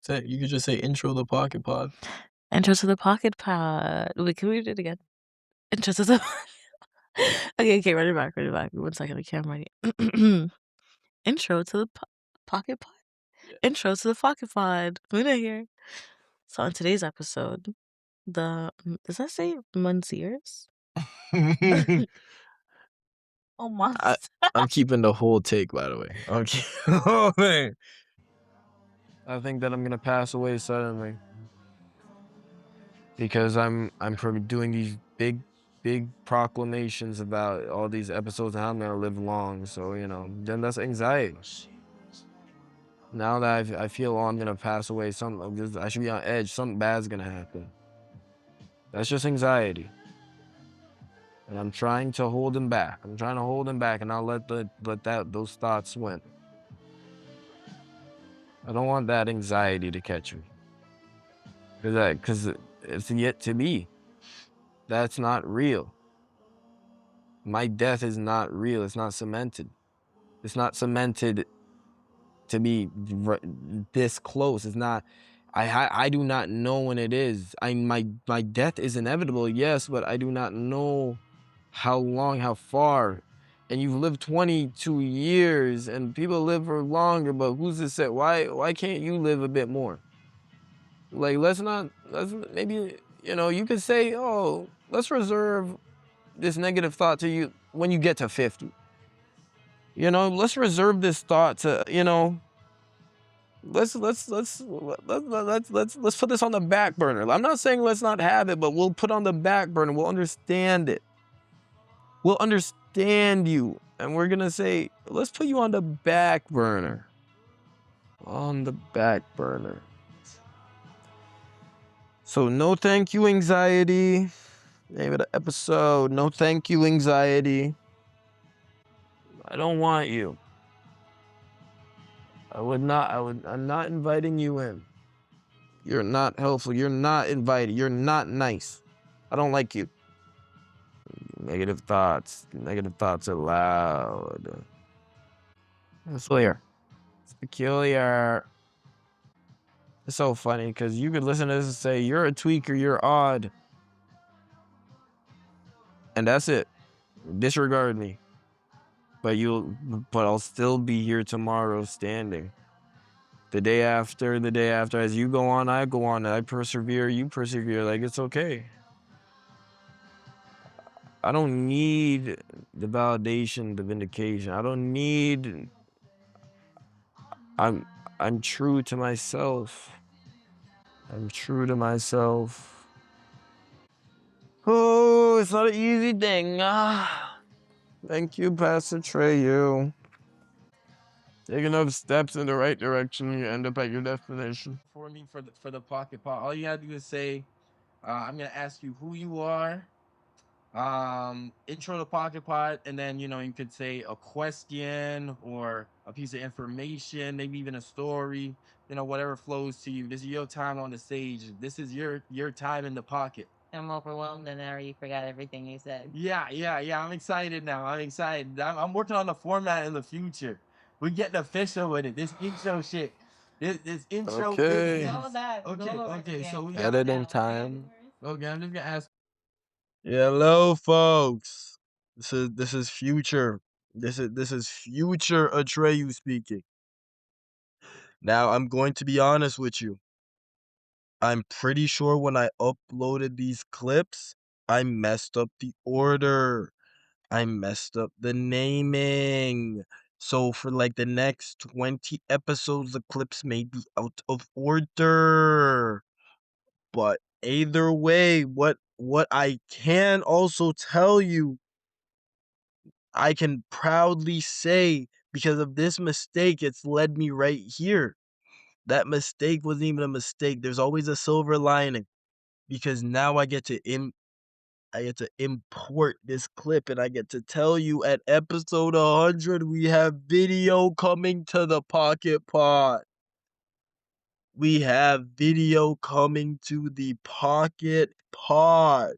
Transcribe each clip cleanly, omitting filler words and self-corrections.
You could just say intro to the Pocket Pod. Intro to the Pocket Pod. Wait, can we do it again? Intro to the okay, run it back, run it back. 1 second, I can't write it. Intro to the Pocket Pod? Yeah. Intro to the Pocket Pod. Luna here. So on today's episode, does that say Monsieur's? Oh, I'm keeping the whole take, by the way. Oh man. I think that I'm gonna pass away suddenly because I'm doing these big proclamations about all these episodes and how I'm gonna live long. So then that's anxiety. Now that I feel I'm gonna pass away, I should be on edge. Something bad's gonna happen. That's just anxiety, and I'm trying to hold him back. I'm trying to hold him back, and I'll let those thoughts win. I don't want that anxiety to catch me, because it's yet to be. That's not real. My death is not real. It's not cemented. It's not cemented to be this close. It's not. I do not know when it is. My death is inevitable, yes, but I do not know how long, how far. And you've lived 22 years, and people live for longer. But who's to say? Why can't you live a bit more? Like let's maybe you could say, oh, let's reserve this negative thought to you when you get to 50. Let's reserve this thought to let's put this on the back burner. I'm not saying let's not have it, but we'll put on the back burner. We'll understand it. We'll understand you, and we're gonna say let's put you on the back burner. On the back burner. So no thank you, anxiety. Name of the episode. No thank you, anxiety. I don't want you. I'm not inviting you in. You're not helpful. You're not invited. You're not nice. I don't like you. Negative thoughts. Negative thoughts are loud. It's weird. It's peculiar. It's so funny because you could listen to this and say, you're a tweaker, you're odd. And that's it. Disregard me. But I'll still be here tomorrow standing. The day after, as you go on, I go on. I persevere, you persevere. Like, it's okay. I don't need the validation, the vindication. I don't need. I'm true to myself. I'm true to myself. Oh, it's not an easy thing. Thank you, Pastor Treyu. Take enough steps in the right direction, you end up at your destination. For me, for the Pocket Pod, all you have to do is say, I'm gonna ask you who you are. Intro to Pocket Pod, and then you could say a question or a piece of information, maybe even a story. Whatever flows to you. This is your time on the stage. This is your time in the pocket. I'm overwhelmed and I already forgot everything you said. Yeah. I'm excited now. I'm excited. I'm working on the format in the future. We're getting official with it. This intro shit. This intro. Okay. Okay. So we editing time. Okay, I'm just gonna ask. Hello, folks. This is future. This is future Atreyu speaking. Now I'm going to be honest with you. I'm pretty sure when I uploaded these clips, I messed up the order. I messed up the naming. So for like the next 20 episodes, the clips may be out of order. But either way, what I can also tell you, I can proudly say, because of this mistake, it's led me right here. That mistake wasn't even a mistake. There's always a silver lining, because now I get to import this clip, and I get to tell you at episode 100 we have video coming to the Pocket Pod. We have video coming to the Pocket Pod.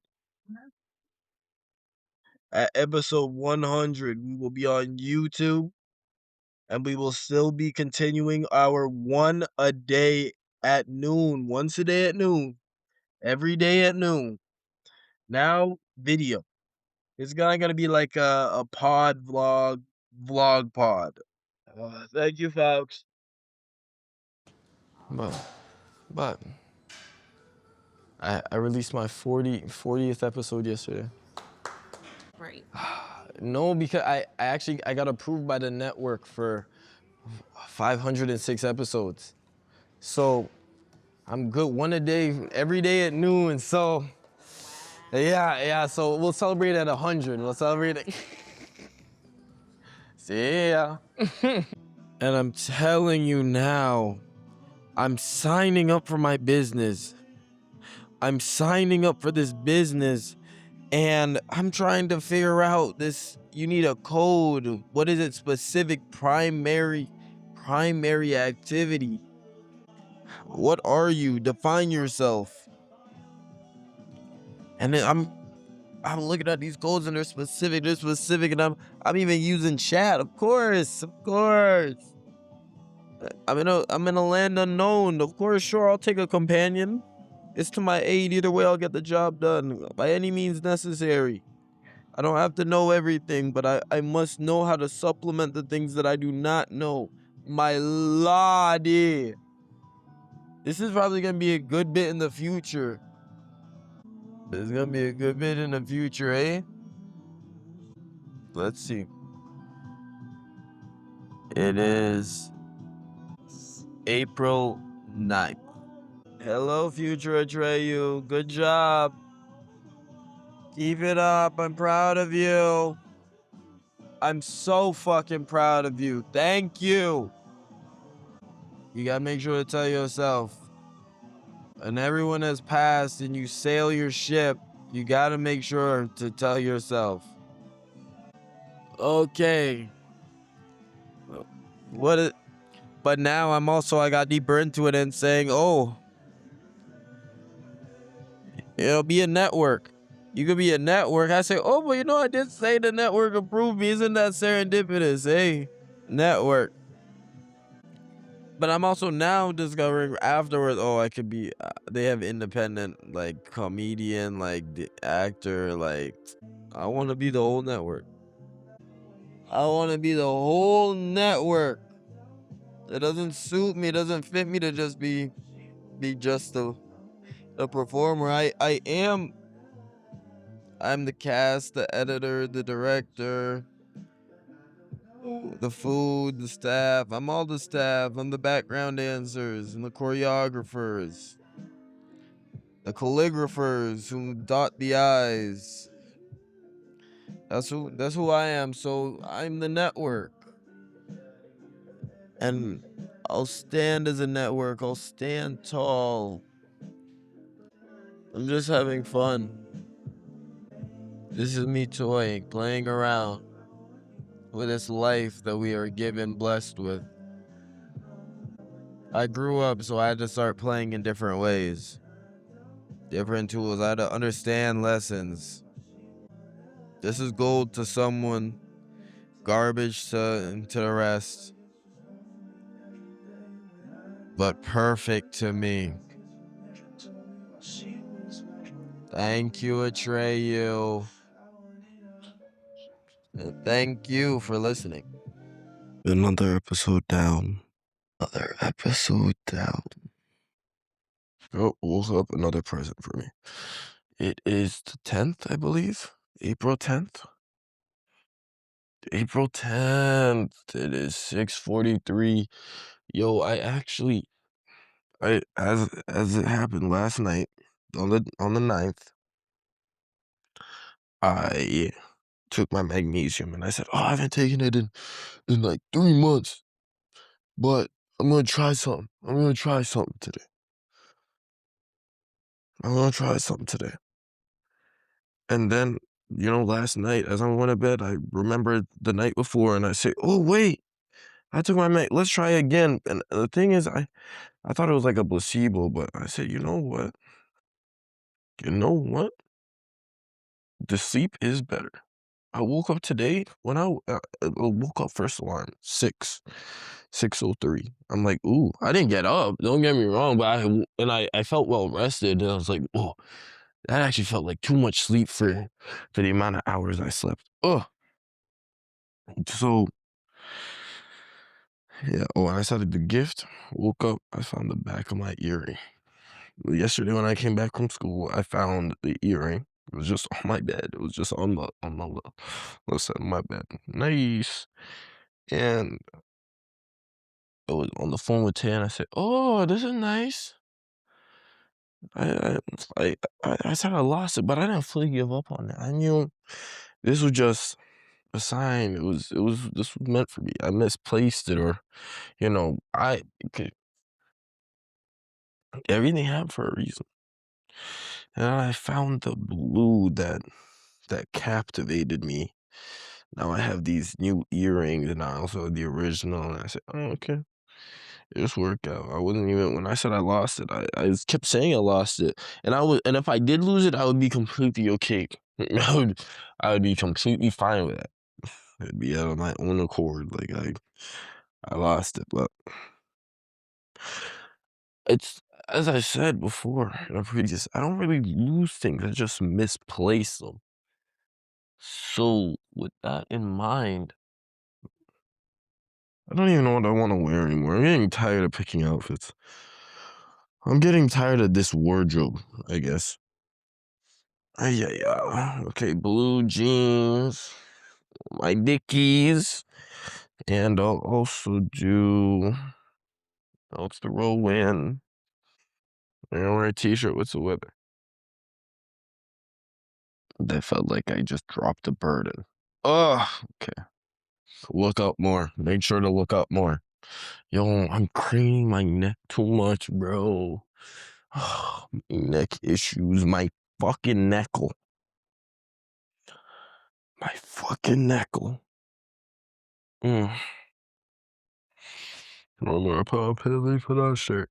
At episode 100, we will be on YouTube, and we will still be continuing our one a day at noon, once a day at noon, every day at noon. Now video. It's gonna be like a pod vlog pod. Thank you, folks. But I released my 40th episode yesterday. Right. No, because I got approved by the network for 506 episodes. So I'm good one a day, every day at noon. So yeah. So we'll celebrate at 100. We'll celebrate it. Yeah. And I'm telling you now, I'm signing up for my business. I'm signing up for this business and I'm trying to figure out this. You need a code. What is it? Specific primary activity. What are you? Define yourself. And then I'm looking at these codes and they're specific, and I'm even using chat, of course. I'm in a land unknown. Of course, sure, I'll take a companion. It's to my aid. Either way, I'll get the job done by any means necessary. I don't have to know everything, but I must know how to supplement the things that I do not know. My lordy. This is probably gonna be a good bit in the future. It's gonna be a good bit in the future, eh? Let's see. It is April 9th. Hello, future Atreyu. Good job. Keep it up. I'm proud of you. I'm so fucking proud of you. Thank you. You gotta make sure to tell yourself. And everyone has passed and you sail your ship, you gotta make sure to tell yourself. Okay. What it, but now I got deeper into it and saying, oh, it'll be a network. You could be a network. I say, oh, but I did say the network approved me. Isn't that serendipitous? Hey, network. But I'm also now discovering afterwards, oh, I could be, they have independent, like, comedian, like, the actor, like, I want to be the whole network. I want to be the whole network. It doesn't suit me, it doesn't fit me to just be just a performer. I'm the cast, the editor, the director, the food, the staff. I'm all the staff. I'm the background dancers and the choreographers, the calligraphers who dot the I's. That's who I am. So I'm the network. And I'll stand as a network. I'll stand tall. I'm just having fun. This is me toying, playing around with this life that we are given, blessed with. I grew up, so I had to start playing in different ways. Different tools. I had to understand lessons. This is gold to someone, garbage to the rest, but perfect to me. Thank you, Atreyu. And thank you for listening. Another episode down. Another episode down. Oh, woke up, another present for me. It is the 10th, I believe. April 10th. April 10th. It is 6:43. Yo, I as it happened last night on the 9th, I took my magnesium and I said, "Oh, I haven't taken it in like 3 months, but I'm gonna try something. I'm gonna try something today. I'm gonna try something today." And then, last night as I went to bed, I remembered the night before and I said, "Oh, wait, I took my let's try again." And the thing is, I thought it was like a placebo, but I said, you know what? You know what? The sleep is better. I woke up today when I woke up first alarm 6:03. I'm like, ooh, I didn't get up. Don't get me wrong, but I felt well rested, and I was like, oh, that actually felt like too much sleep for the amount of hours I slept. Oh, so yeah. Oh, and I saw the gift. Woke up, I found the back of my earring. Yesterday when I came back from school, I found the earring. It was just on my bed. It was just on my little side of my bed. Nice. And I was on the phone with Tay, and I said, "Oh, this is nice." I I I said I lost it, but I didn't fully give up on it. I knew this was just a sign. It was this was meant for me. I misplaced it, or I okay, everything happened for a reason. And I found the blue that captivated me. Now I have these new earrings, and I also have the original. And I said, "Oh, okay, this worked out." I wasn't even when I said I lost it. I just kept saying I lost it, and if I did lose it, I would be completely okay. I would be completely fine with that. It'd be out of my own accord. Like I lost it, but it's as I said before in a previous. I don't really lose things. I just misplace them. So with that in mind, I don't even know what I want to wear anymore. I'm getting tired of picking outfits. I'm getting tired of this wardrobe, I guess. Yeah, yeah. Okay, blue jeans, my Dickies, and I'll also do. I'll throw in. I wear a t-shirt. What's the weather? That felt like I just dropped a burden. Oh, okay. Look up more. Make sure to look up more. Yo, I'm craning my neck too much, bro. Neck issues. My fucking neckle. My fucking neckle. Mm. Remember, I put on Pillsbury for that shirt.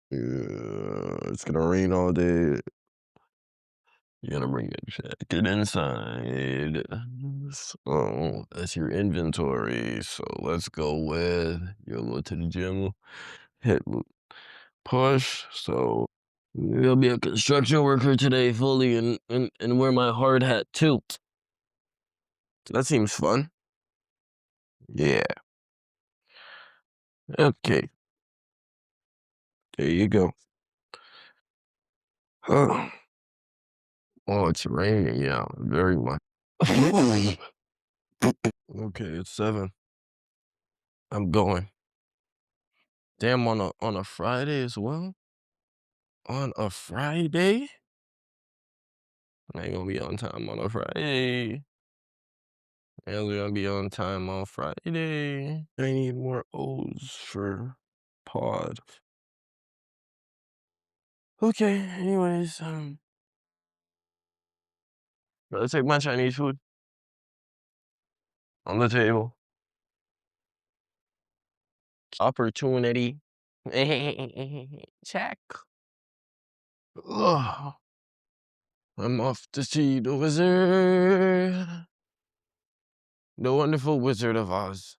Yeah, it's gonna rain all day. You gotta bring your jacket inside. So that's your inventory. So let's go with you'll go to the gym, hit push. So you'll be a construction worker today fully and wear my hard hat too. That seems fun. Yeah. Okay. There you go. Oh, oh it's raining. Yeah, very much. Okay, it's 7. I'm going. Damn, on a Friday as well? On a Friday? I ain't gonna be on time on a Friday. I ain't gonna be on time on Friday. I need more O's for pod. Okay, anyways, let's take my Chinese food on the table. Opportunity. Check. Ugh. I'm off to see the wizard. The wonderful Wizard of Oz.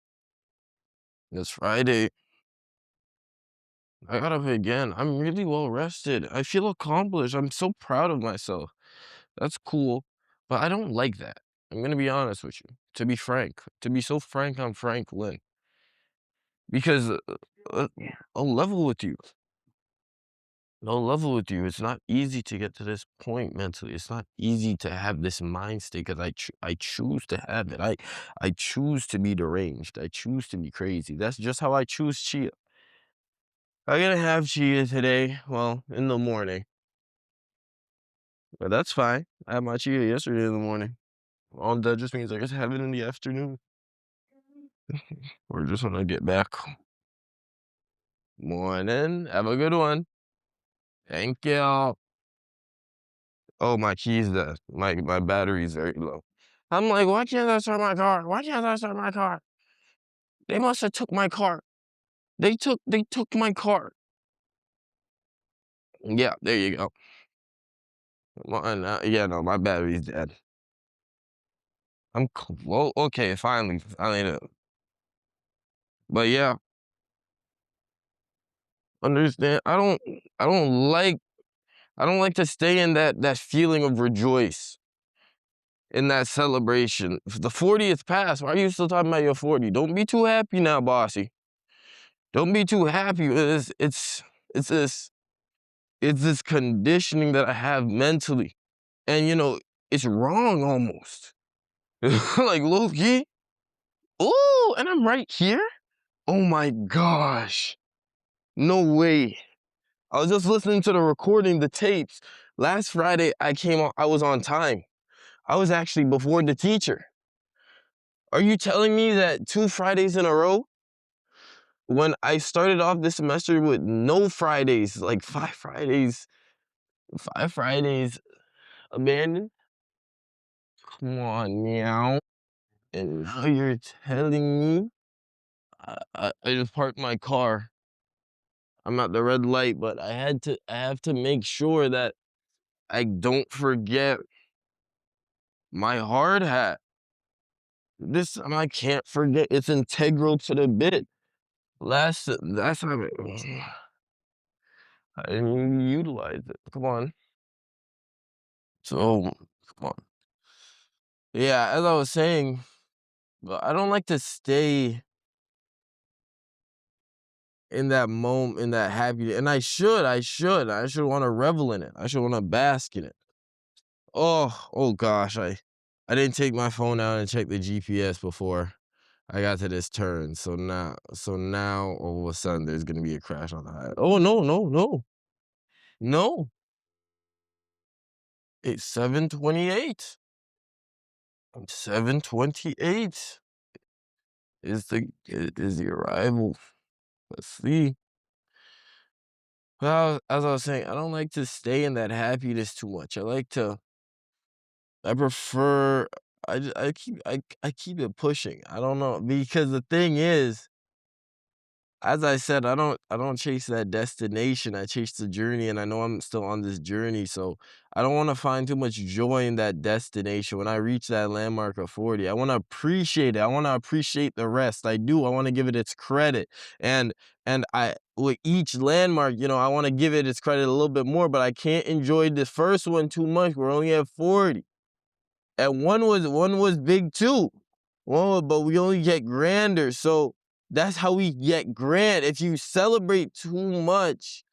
It's Friday. I got up again. I'm really well rested. I feel accomplished. I'm so proud of myself. That's cool. But I don't like that. I'm gonna be honest with you. To be frank. To be so frank, I'm Franklin. Because uh, I'll level with you. I'll level with you. It's not easy to get to this point mentally. It's not easy to have this mind state because I choose to have it. I choose to be deranged. I choose to be crazy. That's just how I choose chia. I'm gonna have chia today. Well, in the morning. But that's fine. I had my chia yesterday in the morning. All that just means I get to have it in the afternoon. Or just when I get back. Morning. Have a good one. Thank you. Oh, my key's dead. My battery's very low. I'm like, why can't I start my car? Why can't I start my car? They must have took my car. They took my car. Yeah, there you go. Well, yeah, no, my battery's dead. I'm well, okay, finally. But yeah, understand. I don't like I don't like to stay in that feeling of rejoice in that celebration. If the 40th passed, why are you still talking about your 40? Don't be too happy now, bossy. Don't be too happy. It's this it's this conditioning that I have mentally. And it's wrong almost. Like low key. Ooh, and I'm right here? Oh my gosh. No way. I was just listening to the recording, the tapes. Last Friday, I was on time. I was actually before the teacher. Are you telling me that 2 Fridays in a row, when I started off this semester with no Fridays, like 5 Fridays abandoned? Come on, meow. And now you're telling me I just parked my car. I'm at the red light, but I have to make sure that I don't forget my hard hat. This I can't forget. It's integral to the bit. Last time I didn't even utilize it. Come on. So come on. Yeah, as I was saying, but I don't like to stay in that moment, in that happy, and I should want to revel in it. I should want to bask in it. Oh gosh, I didn't take my phone out and check the GPS before I got to this turn. So now all of a sudden there's gonna be a crash on the highway. Oh no. It's 7:28. 7:28 is the arrival. Let's see. Well, as I was saying, I don't like to stay in that happiness too much. I prefer I keep it pushing. I don't know, because the thing is, as I said, I don't chase that destination. I chase the journey, and I know I'm still on this journey, so I don't want to find too much joy in that destination. When I reach that landmark of 40, I want to appreciate it. I want to appreciate the rest. I do. I want to give it its credit. And I with each landmark, I want to give it its credit a little bit more, but I can't enjoy the first one too much. We're only at 40. And one was big too. But we only get grander. So that's how we get grand. If you celebrate too much,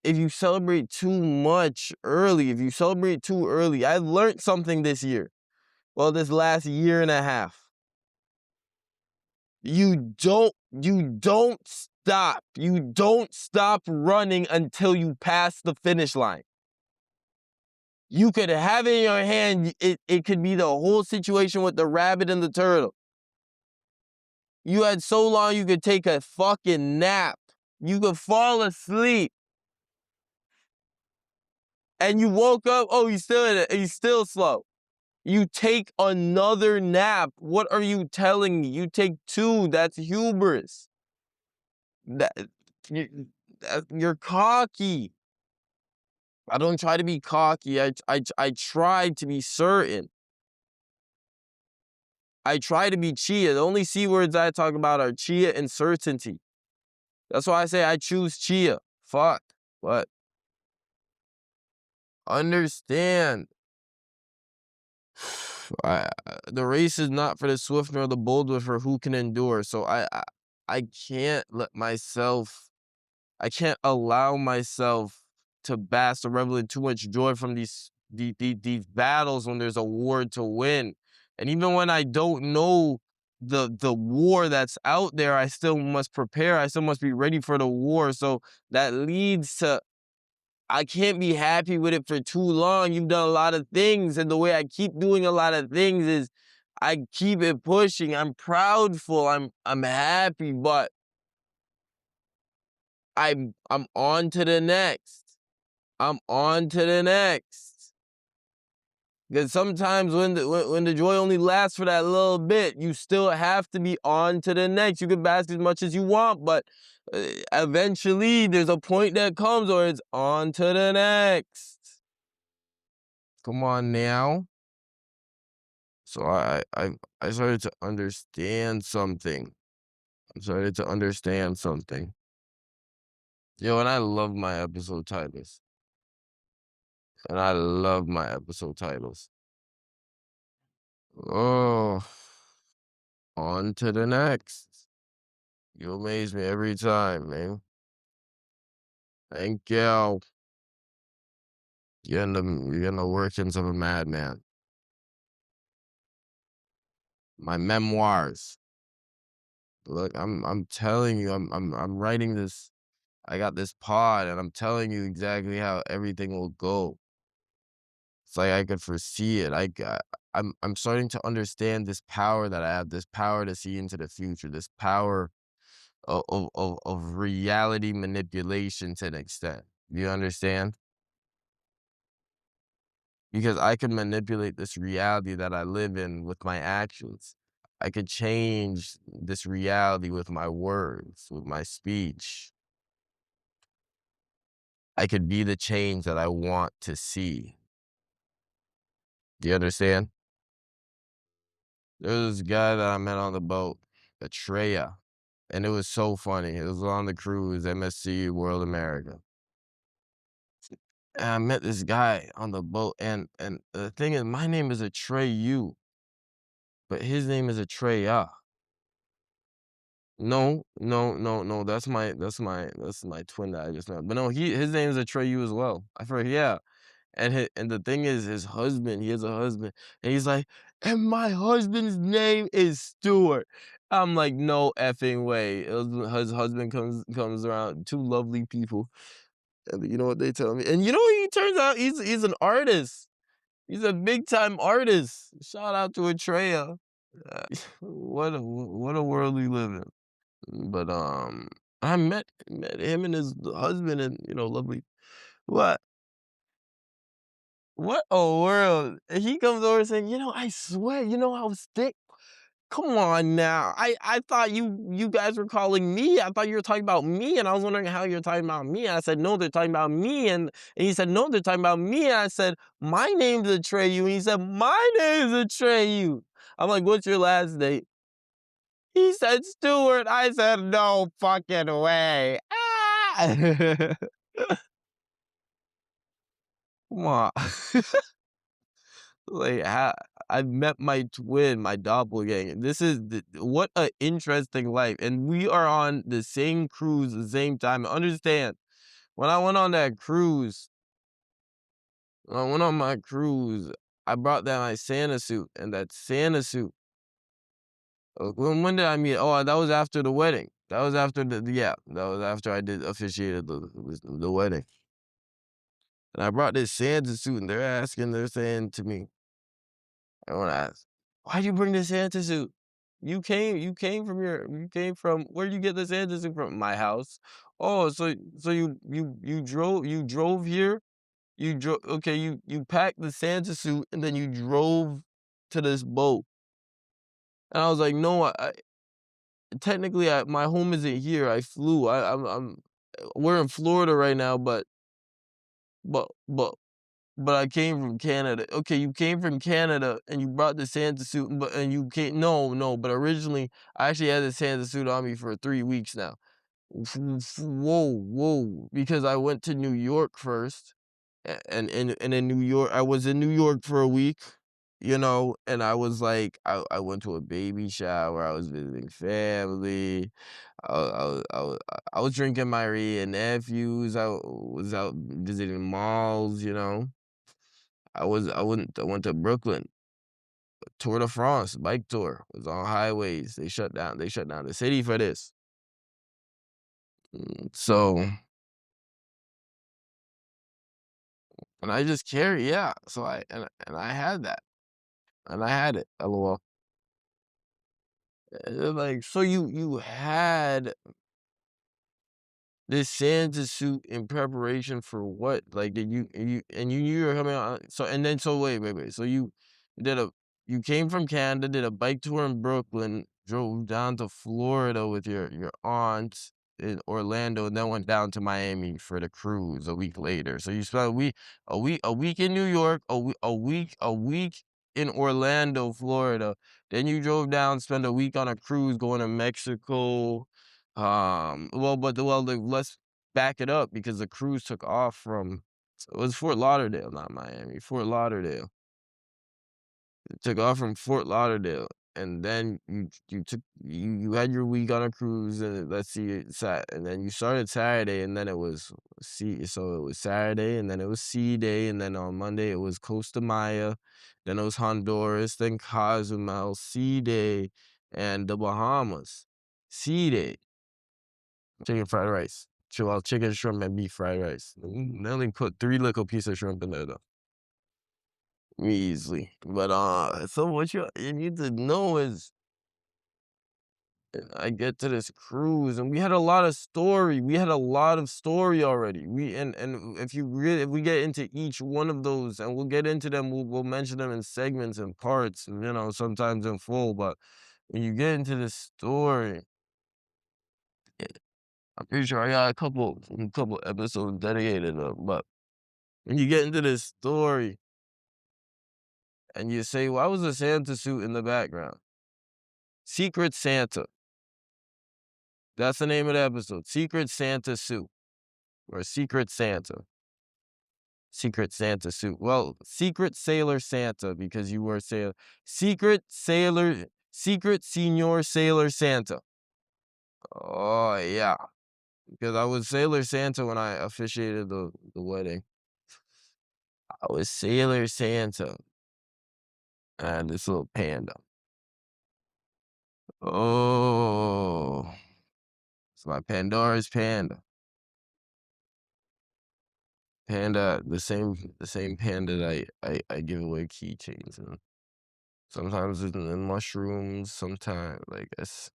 if you celebrate too much early, if you celebrate too early, I learned something this year. Well, this last year and a half. You don't stop. You don't stop running until you pass the finish line. You could have it in your hand. It could be the whole situation with the rabbit and the turtle. You had so long you could take a fucking nap. You could fall asleep. And you woke up, oh, you still in it, and you still slow. You take another nap. What are you telling me? You take two. That's hubris. That, you're cocky. I don't try to be cocky. I try to be certain. I try to be chia. The only C words I talk about are chia and certainty. That's why I say I choose chia. Fuck. What? Understand. The race is not for the swift nor the bold, but for who can endure. So I can't let myself, I can't allow myself to bask or revel in too much joy from these battles when there's a war to win. And even when I don't know the war that's out there, I still must prepare. I still must be ready for the war. So that leads to, I can't be happy with it for too long. You've done a lot of things, and the way I keep doing a lot of things is I keep it pushing. I'm proudful. I'm happy, but I'm on to the next. I'm on to the next. Because sometimes when the joy only lasts for that little bit, you still have to be on to the next. You can bask as much as you want, but eventually there's a point that comes where it's on to the next. Come on now. So I started to understand something. I started to understand something. Yo, and I love my episode titles. And I love my episode titles. Oh, on to the next. You amaze me every time, man. Thank you. You're in the workings of a madman. My memoirs. Look, I'm telling you, I'm writing this. I got this pod, and I'm telling you exactly how everything will go. It's like I could foresee it. I'm starting to understand this power that I have, this power to see into the future, this power of reality manipulation to an extent. You understand? Because I can manipulate this reality that I live in with my actions. I could change this reality with my words, with my speech. I could be the change that I want to see. Do you understand? There was this guy that I met on the boat, Atreya, and it was so funny. It was on the cruise, MSC World America. And I met this guy on the boat, and the thing is, my name is Atreyu, but his name is Atreya. No, no, no, no. That's my twin that I just met. But no, his name is Atreyu as well. I forgot. Yeah. And the thing is, his husband, he has a husband, and he's like, and my husband's name is Stuart. I'm like, no effing way. His husband comes around, two lovely people, and you know what they tell me? And you know, he turns out he's an artist. He's a big time artist. Shout out to Atreya. What a world we live in. But I met him and his husband, and lovely. What? What a world. And he comes over saying, I swear, I was thick. Come on now. I thought you guys were calling me. I thought you were talking about me. And I was wondering how you're talking about me. And I said, no, they're talking about me. And he said, no, they're talking about me. And I said, my name's Atreyu. And he said, my name's Atreyu. I'm like, what's your last name? He said, Stuart. I said, no fucking way. Ah! Come on. Like, I met my twin, my doppelganger. What a interesting life. And we are on the same cruise, the same time. Understand, when I went on that cruise, when I went on my cruise, I brought down my Santa suit, and that Santa suit. When did I meet? Oh, that was after the wedding. That was after yeah, that was after I did officiated the wedding. And I brought this Santa suit, and they're saying to me, I want to ask, why'd you bring the Santa suit? You came from where'd you get the Santa suit from? My house. Oh, so you drove here? You drove okay, you packed the Santa suit and then you drove to this boat. And I was like, no, technically my home isn't here. I flew. We're in Florida right now, but but But I came from Canada. Okay, you came from Canada and you brought the Santa suit, and you came. No, no. But originally, I actually had the Santa suit on me for 3 weeks now. Whoa, whoa! Because I went to New York first, and in New York, I was in New York for a week, and I was like, I went to a baby shower. I was visiting family. I was drinking my Rhea nephews. I was out visiting malls. I went to Brooklyn, Tour de France, bike tour, was on highways. They shut down the city for this. So, and I just carry, yeah. So I had that. And I had it, LOL. Like, so you had this Santa suit in preparation for what? Like, did you knew you were coming out, so wait. So did a you came from Canada, did a bike tour in Brooklyn, drove down to Florida with your aunt in Orlando, and then went down to Miami for the cruise a week later. So you spent a week in New York, a week in Orlando, Florida. Then you drove down, spent a week on a cruise going to Mexico. Let's back it up because the cruise took off from it was Fort Lauderdale, not Miami. Fort Lauderdale. It took off from Fort Lauderdale, and then you had your week on a cruise, and let's see, and then you started Saturday, and then it was so it was Saturday, and then it was Sea Day, and then on Monday it was Costa Maya, then it was Honduras, then Cozumel, Sea Day, and the Bahamas. Sea Day, chicken fried rice, chicken, shrimp, and beef fried rice. They only put 3 little pieces of shrimp in there though. Easily. But, so what you need to know is I get to this cruise and we had a lot of story. We had a lot of story already. And if we get into each one of those and we'll get into them, we'll mention them in segments and parts, and sometimes in full. But when you get into this story, eh, I'm pretty sure I got a couple episodes dedicated to 'em, but when you get into this story and you say, why was the Santa suit in the background? Secret Santa. That's the name of the episode. Secret Santa suit. Or Secret Santa. Secret Santa suit. Well, Secret Sailor Santa because you were sailor. Secret Senor Sailor Santa. Oh yeah. Because I was Sailor Santa when I officiated the wedding. I was Sailor Santa. And this little panda. Oh. It's my Pandora's panda. Panda, the same panda that I give away keychains and sometimes it's in mushrooms, sometimes like it's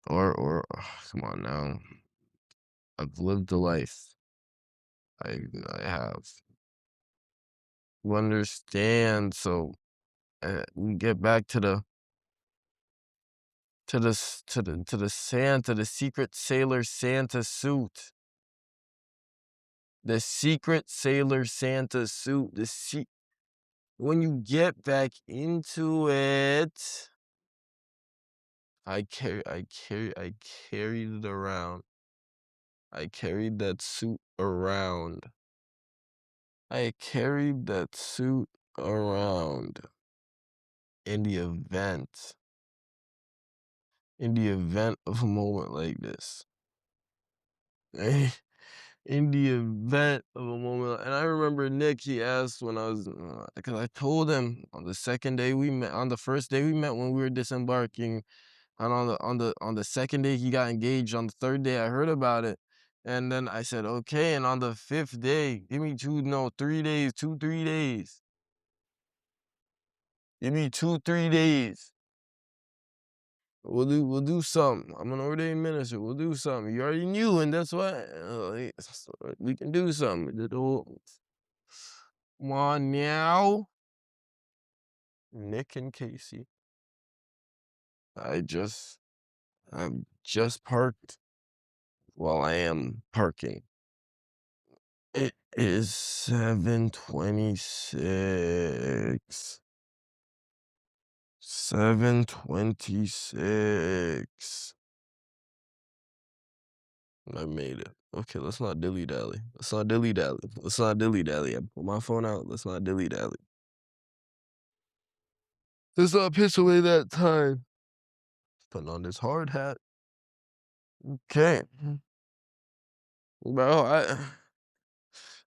or come on now. I've lived a life. I have. You understand? So we get back to the Santa, the Secret Sailor Santa suit. The Secret Sailor Santa suit. When you get back into it, I carried it around. I carried that suit around. I carried that suit around in the event. In the event of a moment like this. In the event of a moment, and I remember Nick, he asked when I was, because I told him on the second day we met, on the first day we met when we were disembarking, and on the second day he got engaged. On the third day I heard about it, and then I said okay. And on the fifth day, give me 3 days, 3 days. Give me 3 days. We'll do something. I'm an ordained minister. We'll do something. You already knew, and that's why we can do something. Come on now, Nick and Casey. I'm just parked. While I am parking. It is 7:26. 7:26. I made it. Okay, let's not dilly-dally. Let's not dilly-dally. Let's not dilly-dally. I pull my phone out. Let's not dilly-dally. Let's not piss away that time. Putting on this hard hat. Okay. Bro,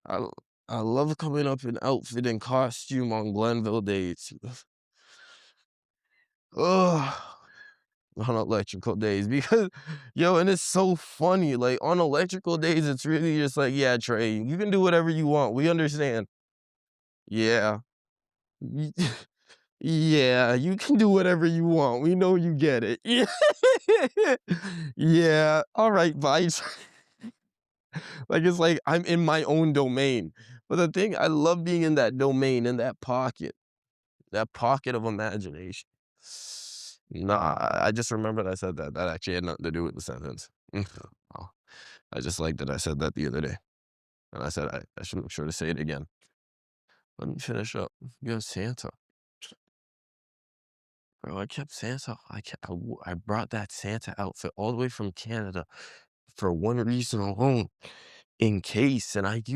I I love coming up in outfit and costume on Glenville days. Ugh. On electrical days because and it's so funny. Like on electrical days, it's really just like, yeah, Trey, you can do whatever you want. We understand. Yeah. Y- Yeah, you can do whatever you want. We know you get it. Yeah. Yeah. All right, bye. Like it's like I'm in my own domain. But the thing, I love being in that domain, in that pocket of imagination. Nah, I just remembered I said that. That actually had nothing to do with the sentence. Oh, I just like that I said that the other day. And I said I should make sure to say it again. Let me finish up. You have Santa. Bro, I kept Santa. I brought that Santa outfit all the way from Canada for one reason alone, in case, and I used